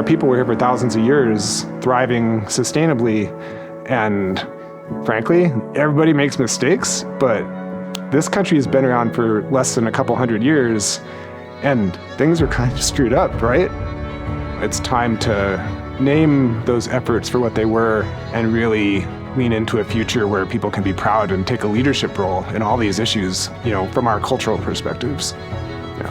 Our people were here for thousands of years, thriving sustainably. And frankly, everybody makes mistakes, but this country has been around for less than a couple hundred years, and things are kind of screwed up, right? It's time to name those efforts for what they were and really lean into a future where people can be proud and take a leadership role in all these issues, from our cultural perspectives. Yeah.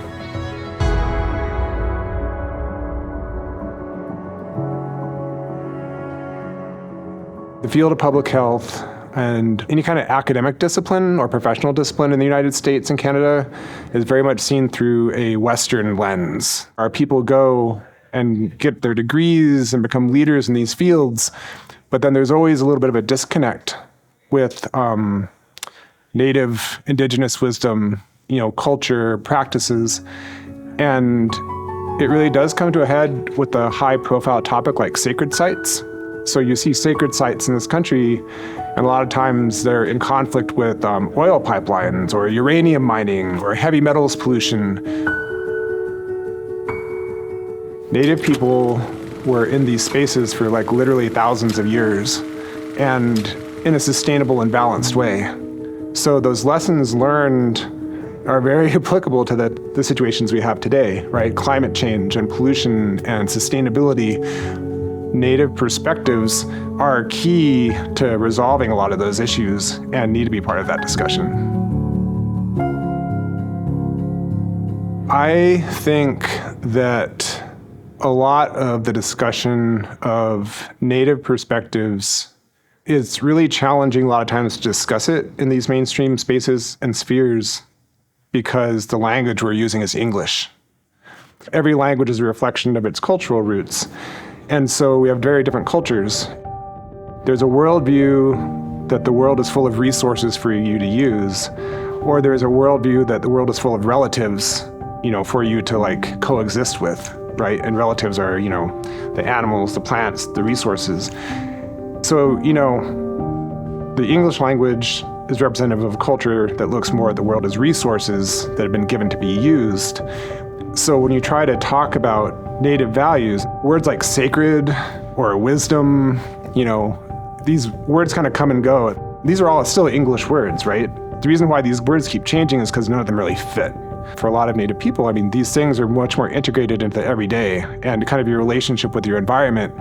The field of public health and any kind of academic discipline or professional discipline in the United States and Canada is very much seen through a Western lens. Our people go and get their degrees and become leaders in these fields, but then there's always a little bit of a disconnect with Native, Indigenous wisdom, culture, practices. And it really does come to a head with a high-profile topic like sacred sites. So you see sacred sites in this country, and a lot of times they're in conflict with oil pipelines or uranium mining or heavy metals pollution. Native people were in these spaces for literally thousands of years and in a sustainable and balanced way. So those lessons learned are very applicable to the situations we have today, right? Climate change and pollution and sustainability. Native perspectives are key to resolving a lot of those issues and need to be part of that discussion. I think that a lot of the discussion of Native perspectives is really challenging a lot of times to discuss it in these mainstream spaces and spheres because the language we're using is English. Every language is a reflection of its cultural roots. And so we have very different cultures. There's a worldview that the world is full of resources for you to use, or there's a worldview that the world is full of relatives, for you to coexist with, right? And relatives are, the animals, the plants, the resources. So, the English language is representative of a culture that looks more at the world as resources that have been given to be used. So when you try to talk about Native values, words like sacred or wisdom, these words kind of come and go. These are all still English words, right? The reason why these words keep changing is because none of them really fit. For a lot of Native people, these things are much more integrated into everyday and kind of your relationship with your environment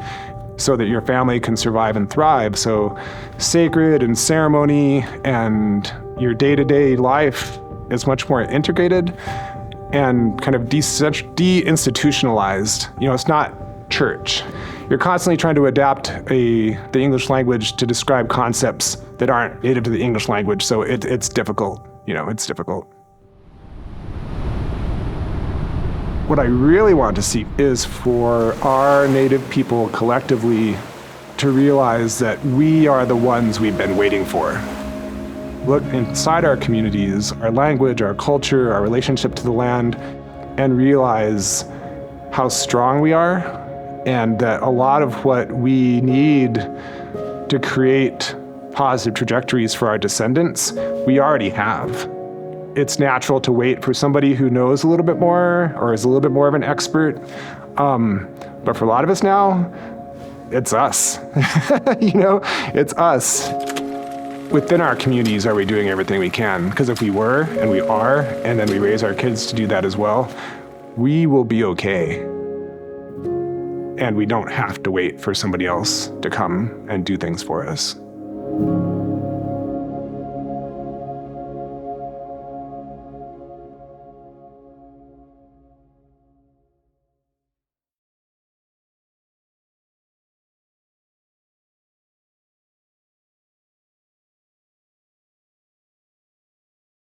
so that your family can survive and thrive. So sacred and ceremony and your day-to-day life is much more integrated and kind of deinstitutionalized. It's not church. You're constantly trying to adapt the English language to describe concepts that aren't native to the English language, so it's difficult. It's difficult. What I really want to see is for our Native people collectively to realize that we are the ones we've been waiting for. Look inside our communities, our language, our culture, our relationship to the land, and realize how strong we are, and that a lot of what we need to create positive trajectories for our descendants, we already have. It's natural to wait for somebody who knows a little bit more or is a little bit more of an expert. But for a lot of us now, it's us. It's us. Within our communities, are we doing everything we can? Because if we were, and we are, and then we raise our kids to do that as well, we will be okay. And we don't have to wait for somebody else to come and do things for us.